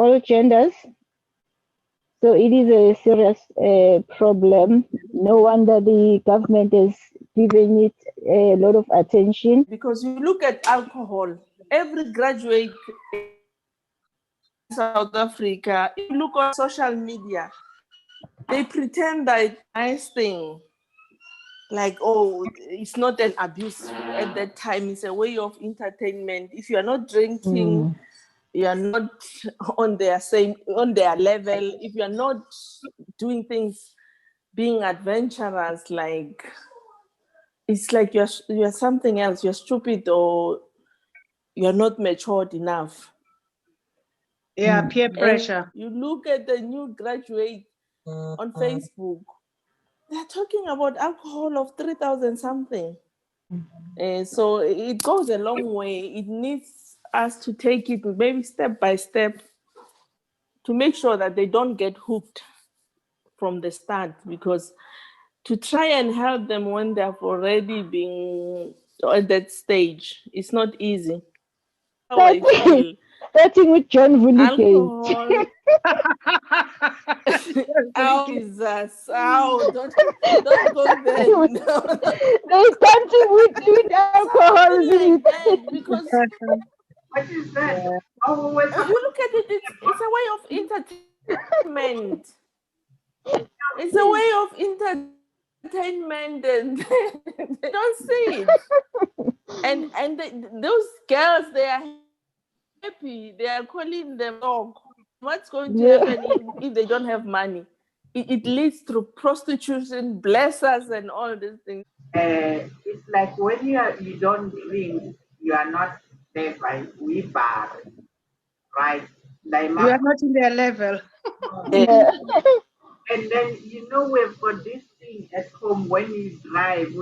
all genders. So it is a serious problem. No wonder the government is giving it a lot of attention. Because you look at alcohol, every graduate in South Africa, if you look on social media, they pretend that it's a nice thing. Like, oh, it's not an abuse at that time. It's a way of entertainment. If you are not drinking, you are not on their level. If you are not doing things, being adventurous, like it's like you're something else. You're stupid or you're not matured enough. Yeah, peer pressure. And you look at the new graduate on Facebook. They're talking about alcohol of 3,000 something. So it goes a long way. It needs us to take it maybe step by step to make sure that they don't get hooked from the start, because to try and help them when they have already been at that stage, it's not easy. How I feel. Starting with John Vulike. Alcohol. Oh, Jesus. Oh, don't go there. No. They're starting with alcohol. Like that, because What is that? if you look at it, it's a way of entertainment. It's a way of entertainment, and they don't see it. And those girls, they are happy. They are calling them dog. What's going to happen if they don't have money? It leads to prostitution, blessers, and all these things. It's like when you don't drink, you are not there by we bar, right? Like You are not in their level. And then, we've got this thing at home when we drive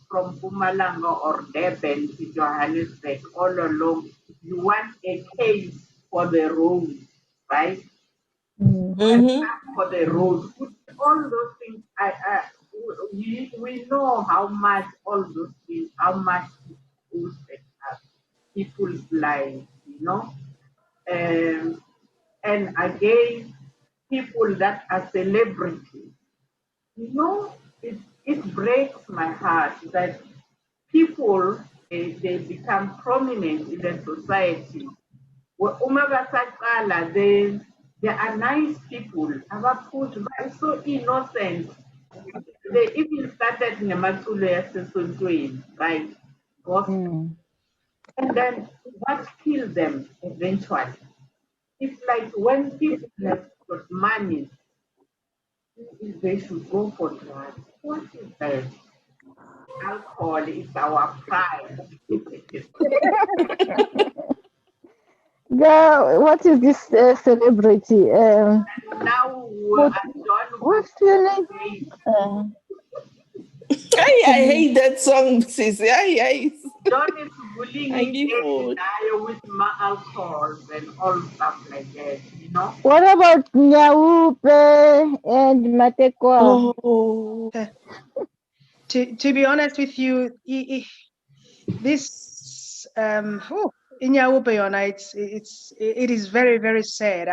from Mpumalanga or Durban to Johannesburg all along. You want a case for the road, right? For the road. All those things, we know how much all those things, how much it goes at people's lives, and again, people that are celebrities. It breaks my heart that people, they become prominent in the society. They are nice people. They're so innocent. They even started Nematule Yasesontweni, right? And then what killed them eventually? It's like when people have got money, they should go for drugs. What is that? Alcohol is our pride. Girl, what is this celebrity? Now, what's your name? I hate that song, sis. John is bullying with alcohol and all stuff like that, What about Nyaupe and Matekwa? Oh. To be honest with you, this in Nyaupe, it is very, very sad.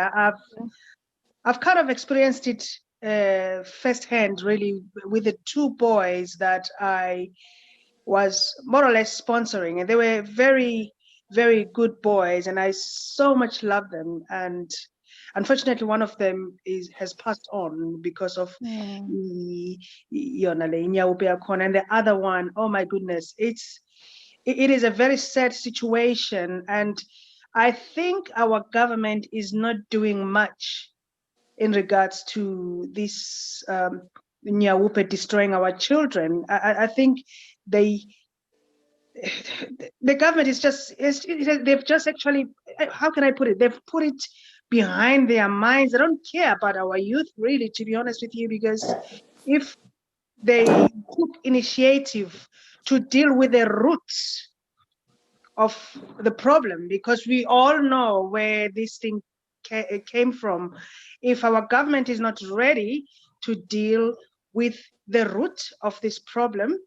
I've kind of experienced it firsthand, really, with the two boys that I was more or less sponsoring, and they were very, very good boys, and I so much love them. And unfortunately, one of them has passed on because of and the other one, oh my goodness, it is a very sad situation, and I think our government is not doing much in regards to this Nyaupe destroying our children. I think the government is they've just actually, how can I put it? They've put it behind their minds. They don't care about our youth, really, to be honest with you, because if they took initiative to deal with the roots of the problem, because we all know where this thing came from. If our government is not ready to deal with the root of this problem,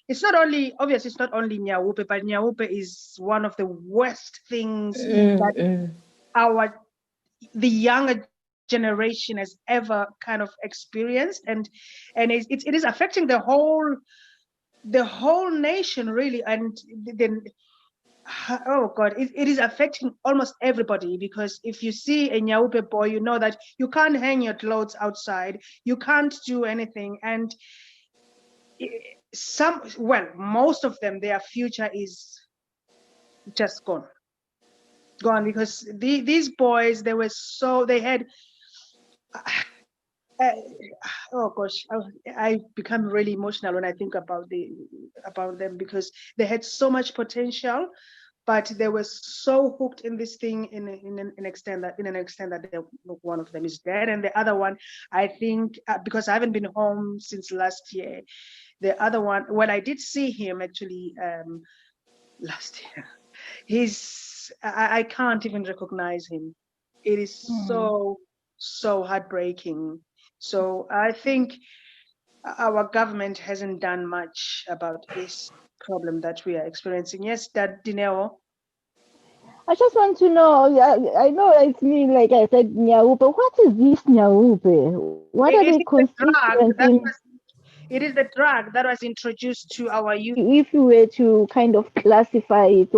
it's not only Nyaupe, but Nyaupe is one of the worst things that our the younger generation has ever kind of experienced, and it is affecting the whole nation really. And then, oh God, it is affecting almost everybody, because if you see a Nyaupe boy, you know that you can't hang your clothes outside, you can't do anything. And most of them, their future is just gone, because these boys, they had uh, oh gosh, I become really emotional when I think about them, because they had so much potential, but they were so hooked in this thing in an extent that one of them is dead, and the other one, I think, because I haven't been home since last year, the other one, well, I did see him actually last year. I can't even recognize him. It is so heartbreaking. So I think our government hasn't done much about this problem that we are experiencing. Yes, that Dineo. I just want to know, I know it's me, like I said, Nyaupe. What is this Nyaupe? What are It the is the drug constituents that in, it is the drug that was introduced to our youth. if you were to kind of classify it,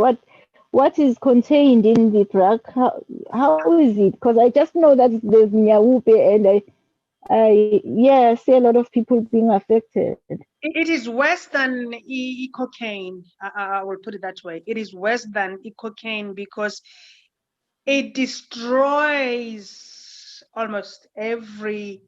what is contained in the drug? How is it? Because I just know that there's Nyaupe, and I see a lot of people being affected. It is worse than cocaine. I will put it that way. It is worse than cocaine, because it destroys almost every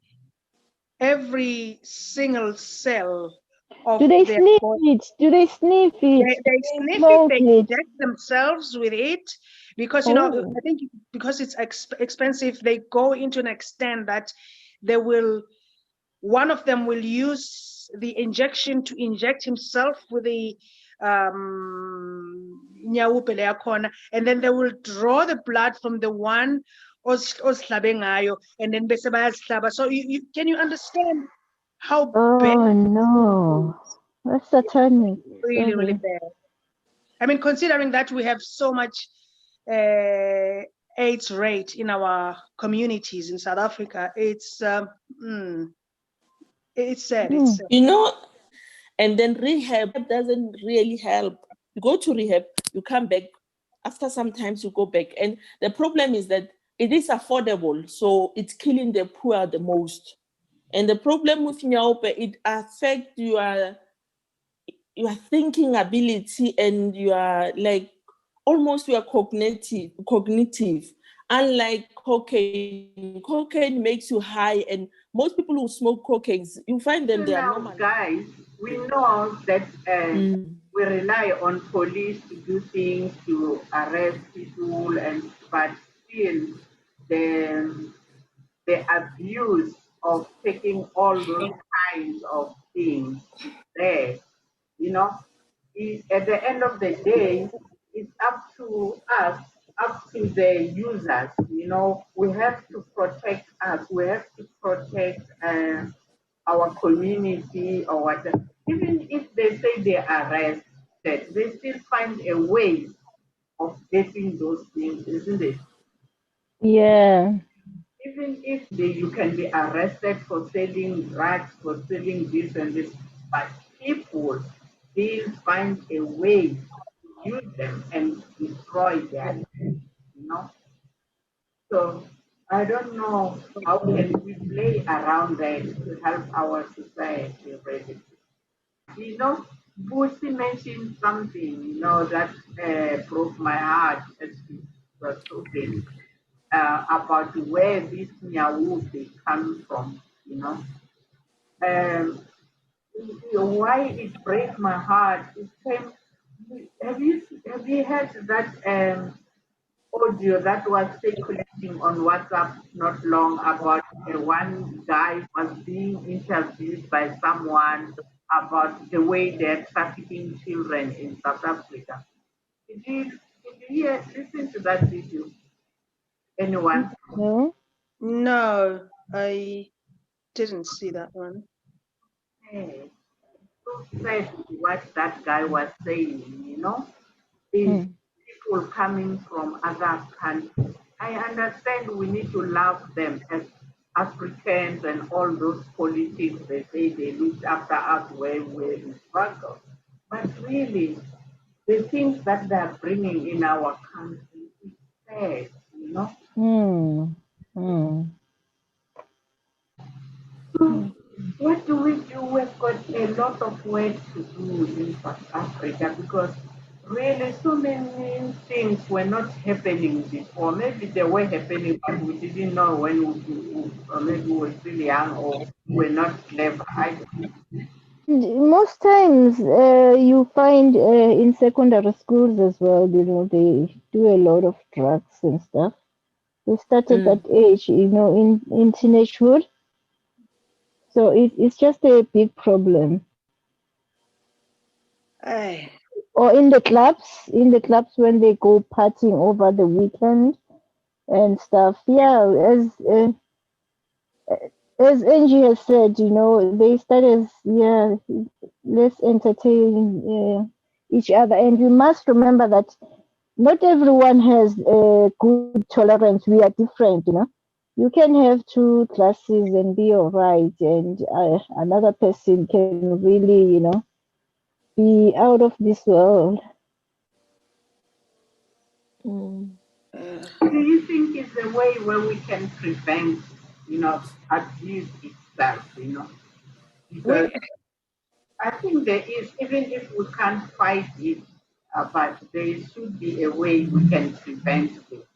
single cell of Do they their sniff body. it? Do they sniff it? They Do they sniff it, smoke they it? inject themselves with it, because Oh. I think because it's expensive, they go into an extent that one of them will use the injection to inject himself with the nyawupele yakhona, and then they will draw the blood from the one osihlabe ngayo, and then bese bayazihlaba. So can you understand how bad Oh it no. is? That's satanic. Really, really Sorry. bad. I mean, considering that we have so much AIDS rate in our communities in South Africa, it's sad. It's sad. And then rehab doesn't really help. You go to rehab, you come back. After sometimes you go back. And the problem is that it is affordable, so it's killing the poor the most. And the problem with Nyaupe, it affects your thinking ability and your almost your cognitive. Unlike cocaine makes you high, and most people who smoke cocaine, you find them they are Now, normal. guys, we know that we rely on police to do things, to arrest people, but still the abuse of taking all those kinds of things is there. You know, at the end of the day, it's up to us, up to the users. You know, we have to protect us. We have to protect our community or whatever. Even if they say they are arrested, they still find a way of getting those things, isn't it? Yeah. Even if you can be arrested for selling drugs, for selling this and this, but people still find a way to use them and destroy their lives, you know. So I don't know how can we play around that to help our society really. You know, Busi mentioned something, that broke my heart as we were talking about where this Nyawubi comes from, Um, why it breaks my heart. It came. Have you heard that audio that was circulating on WhatsApp not long about one guy was being interviewed by someone about the way they're trafficking children in South Africa? Did you listen to that video? Anyone? No. No, I didn't see that one. Hey, so sad what that guy was saying, is people coming from other countries. I understand we need to love them as Africans and all those politics. They say they looked after us when we struggle. But really, the things that they're bringing in our country is sad, you know. Hmm. Hmm. So what do we do? We've got a lot of work to do in South Africa because really so many things were not happening before. Maybe they were happening, but we didn't know when or maybe we were still young or we were not clever. I don't know. Most times, you find in secondary schools as well, they do a lot of drugs and stuff. They start at that age, in teenagehood. So it's just a big problem. Aye. Or in the clubs when they go partying over the weekend and stuff. Yeah, as Angie has said, they start as, yeah, let's entertain each other. And we must remember that not everyone has good tolerance. We are different. You can have two classes and be all right, and another person can really, be out of this world. Uh, Do you think it's a way where we can prevent, abuse itself, Because we I think there is, even if we can't fight it, but there should be a way we can prevent it.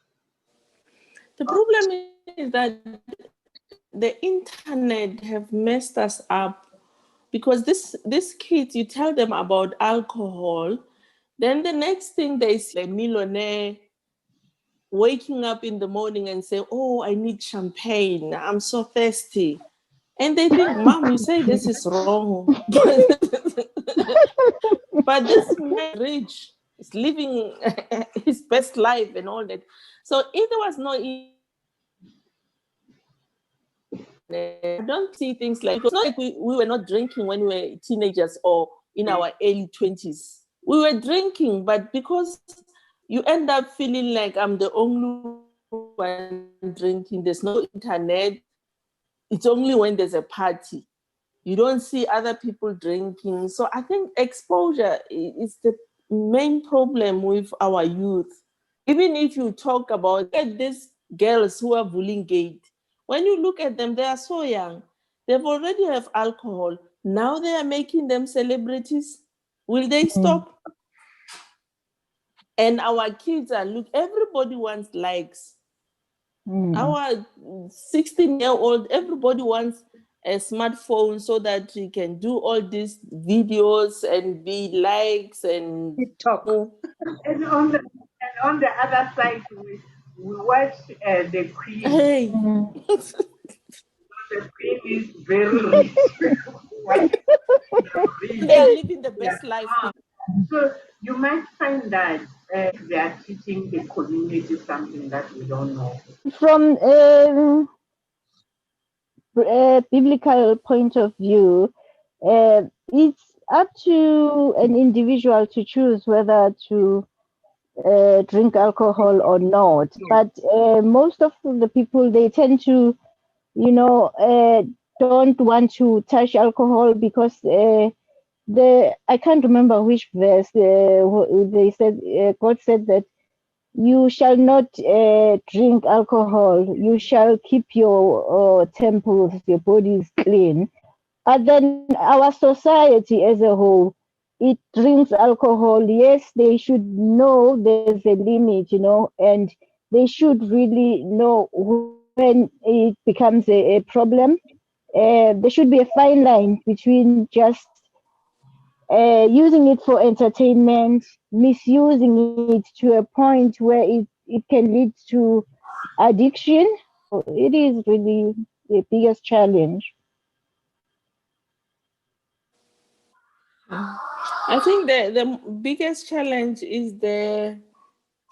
The problem is that the internet have messed us up because this kids, you tell them about alcohol, then the next thing they see a millionaire waking up in the morning and say, oh, I need champagne, I'm so thirsty. And they think, Mom, you say this is wrong. But this man rich is living his best life and all that. So if there was no, I don't see things like, because it's not like we were not drinking when we were teenagers or in our early 20s. We were drinking, but because you end up feeling like I'm the only one drinking, there's no internet, it's only when there's a party. You don't see other people drinking. So I think exposure is the main problem with our youth. Even if you talk about these girls who are bullying gate, when you look at them, they are so young. They've already have alcohol. Now they are making them celebrities. Will they Mm, stop? And our kids are everybody wants likes. mm, Our 16-year-old, everybody wants a smartphone so that he can do all these videos and be likes and TikTok. And on the other side, we watch the Queen. hey. mm. The Queen is very rich. What They are rich? living the Yeah. best life. So you might find that they are teaching the community something that we don't know. From a biblical point of view, it's up to an individual to choose whether to drink alcohol or not. But most of the people, they tend to, don't want to touch alcohol because I can't remember which verse they said. God said that you shall not drink alcohol. You shall keep your temples, your bodies clean. But then our society as a whole, it drinks alcohol. Yes, they should know there's a limit, and they should really know when it becomes a problem. There should be a fine line between just using it for entertainment, misusing it to a point where it can lead to addiction. It is really the biggest challenge. I think the biggest challenge is the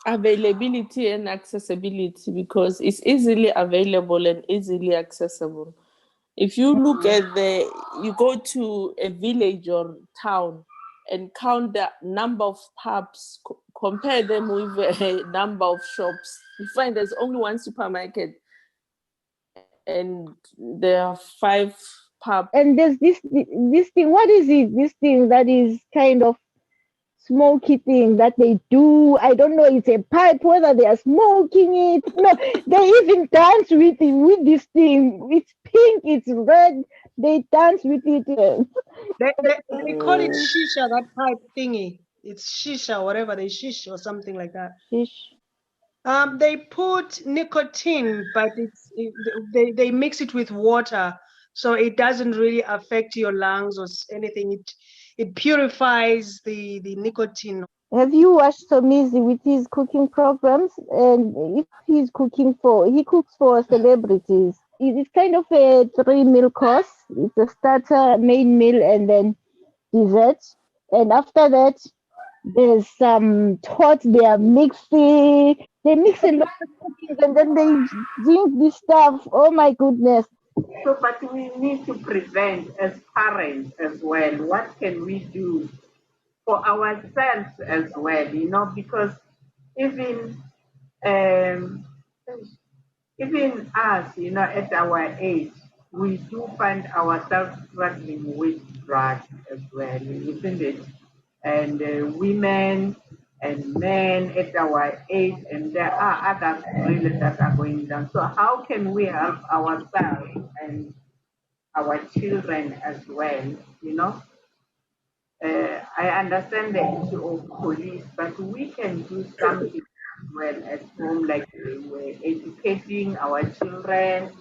availability and accessibility because it's easily available and easily accessible. If you look at you go to a village or town and count the number of pubs compare them with a number of shops, you find there's only one supermarket and there are 5 pubs. And there's this thing. What is it? This thing that is kind of smoky thing that they do. I don't know. It's a pipe. Whether they are smoking it. No, they even dance with this thing. It's pink. It's red. They dance with it. They call it shisha, that pipe thingy. It's shisha, whatever they shish or something like that. Shish. They put nicotine, but they mix it with water, so it doesn't really affect your lungs or anything. It purifies the nicotine. Have you watched Somizi with his cooking programs? And if he cooks for celebrities. It's kind of a 3-meal course. It's a starter, main meal, and then dessert. And after that, there's some thoughts they are mixing. They mix a lot of cookies and then they drink this stuff. Oh my goodness. So, but we need to prevent as parents as well. What can we do for ourselves as well? Because even even us, at our age, we do find ourselves struggling with drugs as well, isn't it? And women and men at our age, and there are others really that are going down. So how can we help ourselves and our children as well? I understand the issue of police, but we can do something as well at home, like we're educating our children.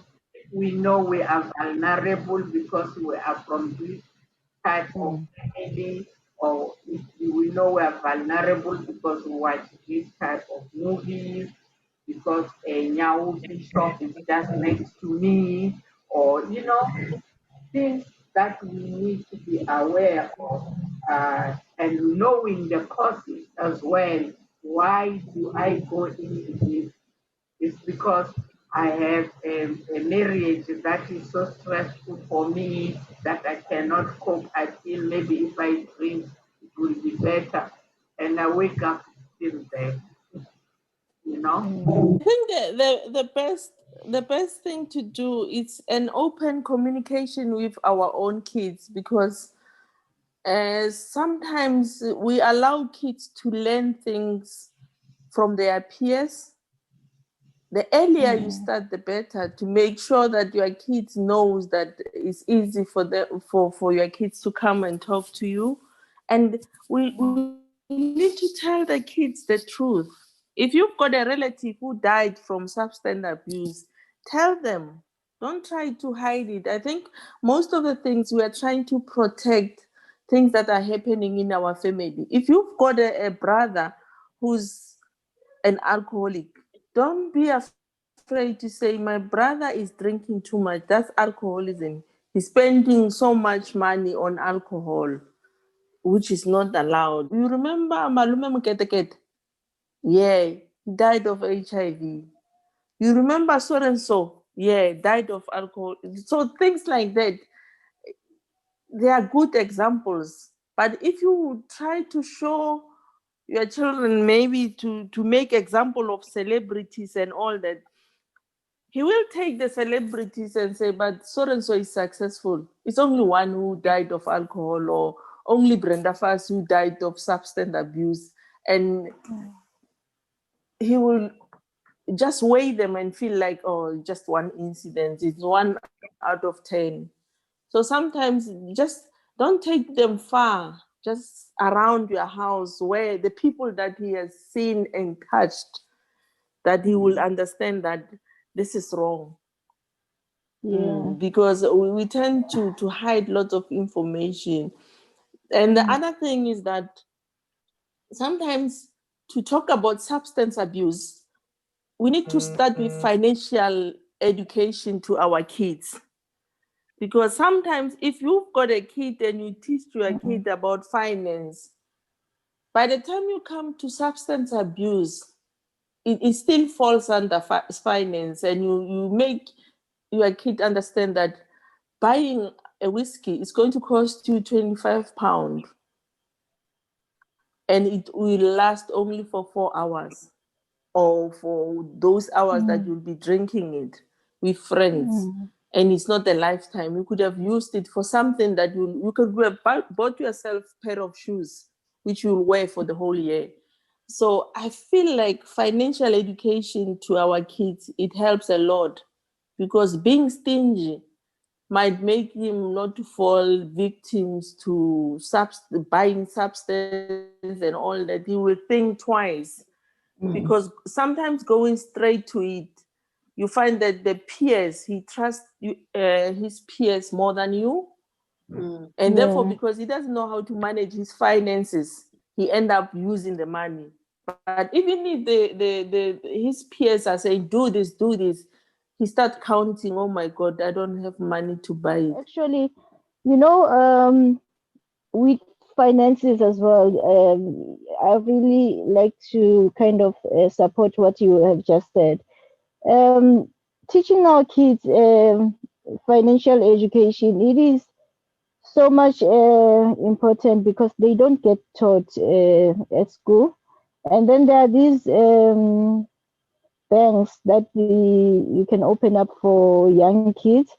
We know we are vulnerable because we are from this type of family, or if we know we are vulnerable because we watch this type of movies, because a Nyau shop is just next to me, or things that we need to be aware of, and knowing the causes as well. Why do I go into this? It's because I have a marriage that is so stressful for me that I cannot cope. I feel maybe if I drink, it will be better. And I wake up still there. I think the best thing to do is an open communication with our own kids, because sometimes we allow kids to learn things from their peers. The earlier you start, the better, to make sure that your kids knows that it's easy for your kids to come and talk to you. And we need to tell the kids the truth. If you've got a relative who died from substance abuse, tell them. Don't try to hide it. I think most of the things we are trying to protect things that are happening in our family. If you've got a brother who's an alcoholic, don't be afraid to say, my brother is drinking too much. That's alcoholism. He's spending so much money on alcohol, which is not allowed. You remember Malume Muketekete? Yeah, he died of HIV. You remember so and so? Yeah, died of alcohol. So things like that, they are good examples. But if you try to show your children, maybe to make example of celebrities and all that, he will take the celebrities and say, but so and so is successful. It's only one who died of alcohol, or only Brenda Fassie who died of substance abuse. And he will just weigh them and feel like, oh, just one incident. It's 1 out of 10. So sometimes just don't take them far, just around your house, where the people that he has seen and touched, that he will understand that this is wrong. Yeah. Because we tend to hide lots of information. And the other thing is that sometimes to talk about substance abuse, we need to start with financial education to our kids. Because sometimes if you've got a kid and you teach your kid about finance, by the time you come to substance abuse, it still falls under finance, and you make your kid understand that buying a whiskey is going to cost you £25. and it will last only for 4 hours, or for those hours that you'll be drinking it with friends. And it's not a lifetime. You could have used it for something that you could have bought yourself a pair of shoes, which you'll wear for the whole year. So I feel like financial education to our kids, it helps a lot, because being stingy might make him not to fall victims to buying substance and all that. He will think twice, because sometimes going straight to it, you find that the peers, he trusts his peers more than you, and therefore, Yeah. because he doesn't know how to manage his finances, he end up using the money. But even if his peers are saying, do this, he start counting, oh my God, I don't have money to buy it. Actually, you know, with finances as well, I really like to kind of support what you have just said. Um, Teaching our kids financial education, it is so much important because they don't get taught at school. And then there are these banks that you can open up for young kids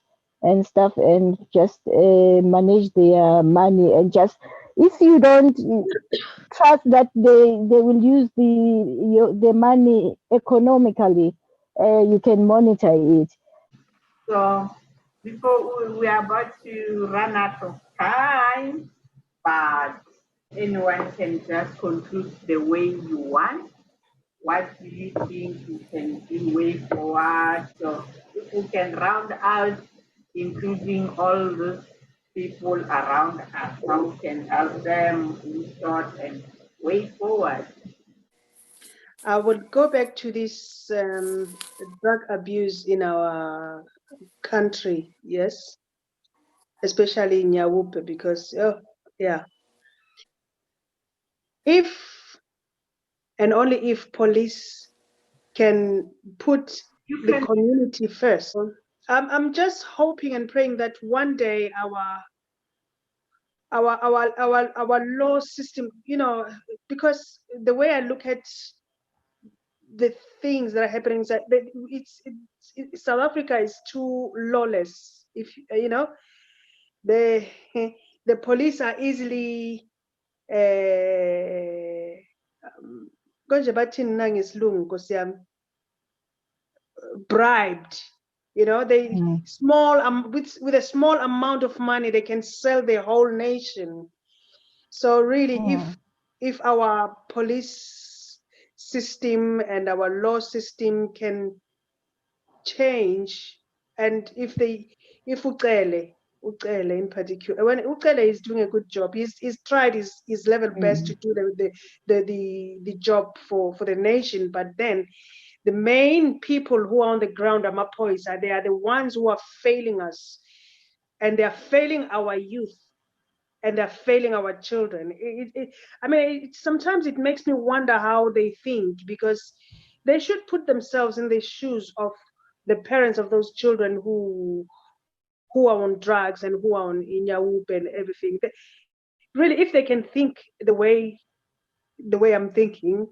and stuff, and just manage their money, and just, if you don't trust that they will use the money economically, you can monitor it. So before we are about to run out of time, but anyone can just conclude the way you want. What do you think we can do way forward? So if we can round out, including all those people around us, how we can help them in short and way forward. I would go back to this drug abuse in our country, yes, especially in Yawupe, because, oh, yeah, if and only if police can put You the can community first. I'm just hoping and praying that one day our law system, because the way I look at the things that are happening is that South Africa is too lawless. If the the police are easily konje bathini na ngesilungu Nkosi yami, bribed. They small with a small amount of money they can sell the whole nation. So really, if our police system and our law system can change, and if Ucele in particular, when Ucele is doing a good job, he's tried his level best to do the job for the nation, but then the main people who are on the ground, Amapoisa, they are the ones who are failing us, and they are failing our youth, and they're failing our children. Sometimes it makes me wonder how they think, because they should put themselves in the shoes of the parents of those children who are on drugs and who are on Inyawoop and everything. Really, if they can think the way I'm thinking,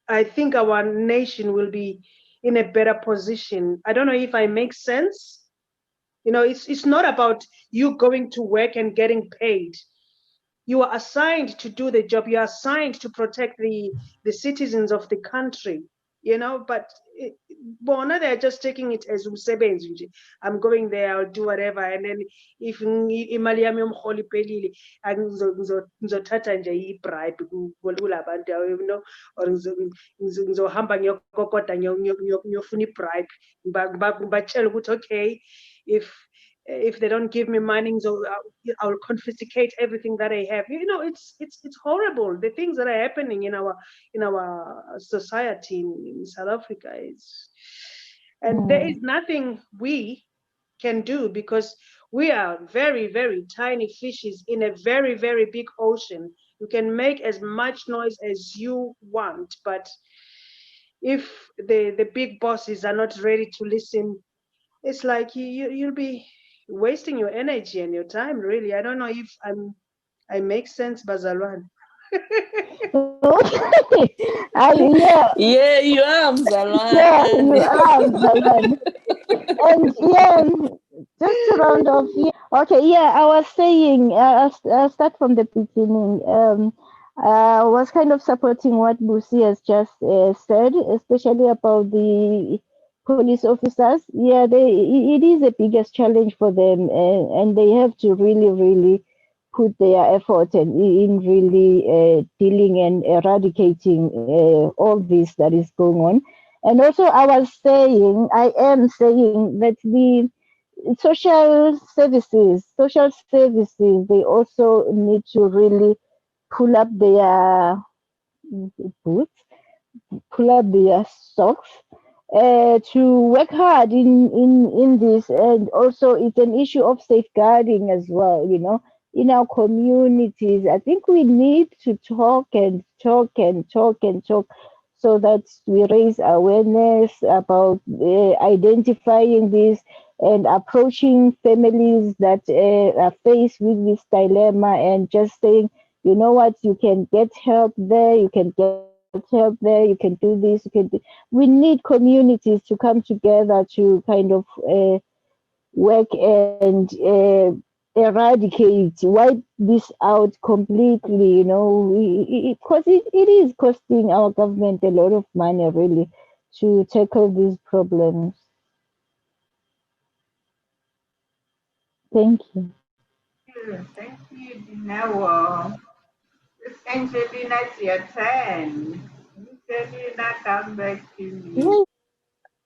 I think our nation will be in a better position. I don't know if I make sense. It's not about you going to work and getting paid. You are assigned to do the job. You are assigned to protect the citizens of the country. But bona, they're just taking it as umsebenzi nje. I'm going there, I'll do whatever, and then if imali yami yomrholo iphelile, ngizothatha nje i-bribe kulabantu, or ngizohamba ngiyokokota ngiyofuna i-bribe, ngibatshele ukuthi okay, if they don't give me money, so I'll confiscate everything that I have. It's horrible. The things that are happening in our society in South Africa and there is nothing we can do, because we are very, very tiny fishes in a very, very big ocean. You can make as much noise as you want, but if the big bosses are not ready to listen, it's like you'll be wasting your energy and your time. Really, I don't know if I make sense, Bazalwan. Yeah, Yeah, you are Mzalwane. yeah, you are, Zalan. And yeah, just to round off, okay, yeah, I was saying, I'll start from the beginning. I was kind of supporting what Lucy has just said, especially about the police officers. Yeah, it is the biggest challenge for them, and they have to really, really put their effort in really dealing and eradicating all this that is going on. And also, I am saying that the social services, they also need to really pull up their boots, pull up their socks, to work hard in this. And also, it's an issue of safeguarding as well, in our communities. I think we need to talk and talk and talk and talk so that we raise awareness about identifying this and approaching families that are faced with this dilemma, and just saying, you know what, you can get help there, you can get help there, you can do this, you can do. We need communities to come together to kind of work and eradicate, wipe this out completely, because it is costing our government a lot of money, really, to tackle these problems. Thank you. Thank you, Dinawa. Miss Angelina, it's your turn. Angelina, come back to me.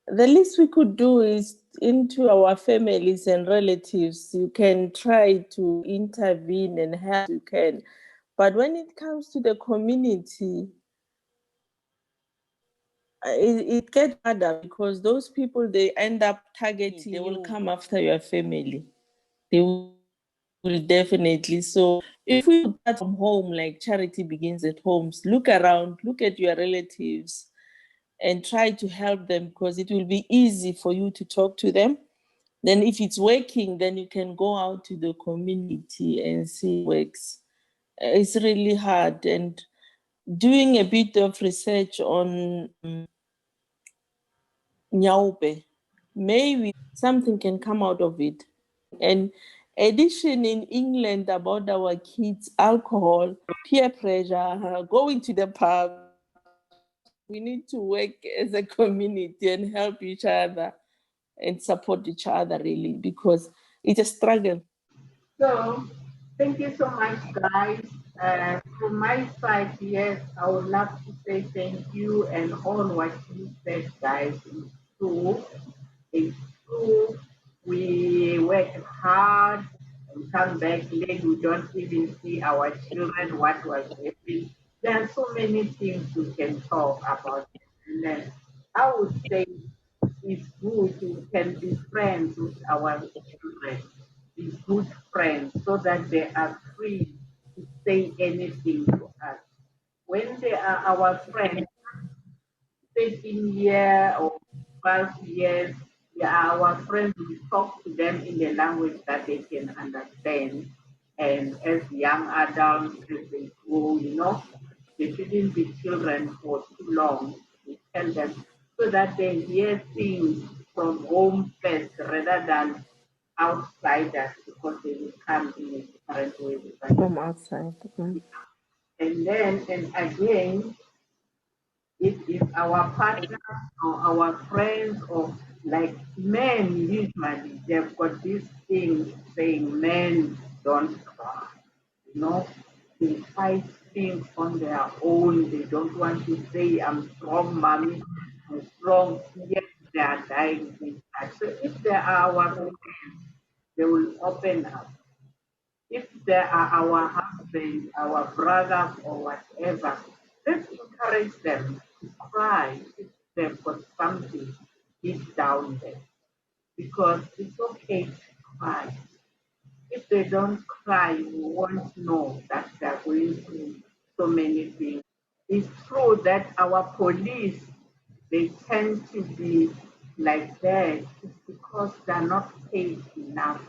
The least we could do is into our families and relatives. You can try to intervene and help you can. But when it comes to the community, it gets harder because those people, they end up targeting, they will come after your family. They will definitely. So if we start from home, like charity begins at homes, look around, look at your relatives and try to help them, because it will be easy for you to talk to them. Then if it's working, then you can go out to the community and see it works. It's really hard. And doing a bit of research on Nyaupe, maybe something can come out of it. And addition in England about our kids, alcohol, peer pressure, going to the pub. We need to work as a community and help each other and support each other, really, because it's a struggle. So, thank you so much, guys. From my side, yes, I would love to say thank you, and all what you said, guys, is true. It's true. We work hard and come back late. We don't even see our children, what was happening. There are so many things we can talk about. And then I would say it's good we can be friends with our children, be good friends, so that they are free to say anything to us. When they are our friends, 13 year or 12 years, yeah, our friends will talk to them in the language that they can understand. And as young adults, as they grow, they shouldn't be children for too long. We tell them so that they hear things from home first rather than outsiders, because they will come in a different way. From outside. Mm. And then, and again, if our partners or our friends, or like men, usually they've got this thing saying men don't cry. You know, they fight things on their own. They don't want to say, I'm strong, mommy, I'm strong. Yet they are dying inside. So if they are our friends, they will open up. If they are our husbands, our brothers, or whatever, let's encourage them to cry if they've got something deep down there. Because it's okay to cry. If they don't cry, you won't know that they're going through so many things. It's true that our police, they tend to be like that. It's because they're not paid enough.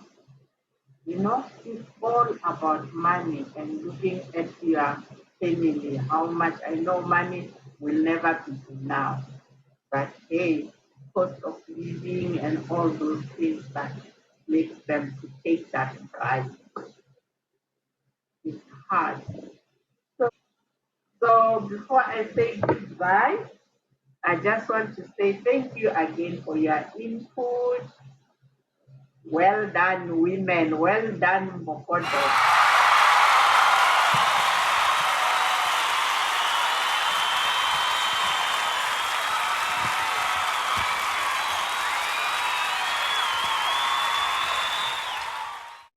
It's all about money and looking at your family. How much I know money will never be enough. But hey, cost of living and all those things that makes them to take that price. It's hard. So before I say goodbye, I just want to say thank you again for your input. Well done, women. Well done, Mokodo.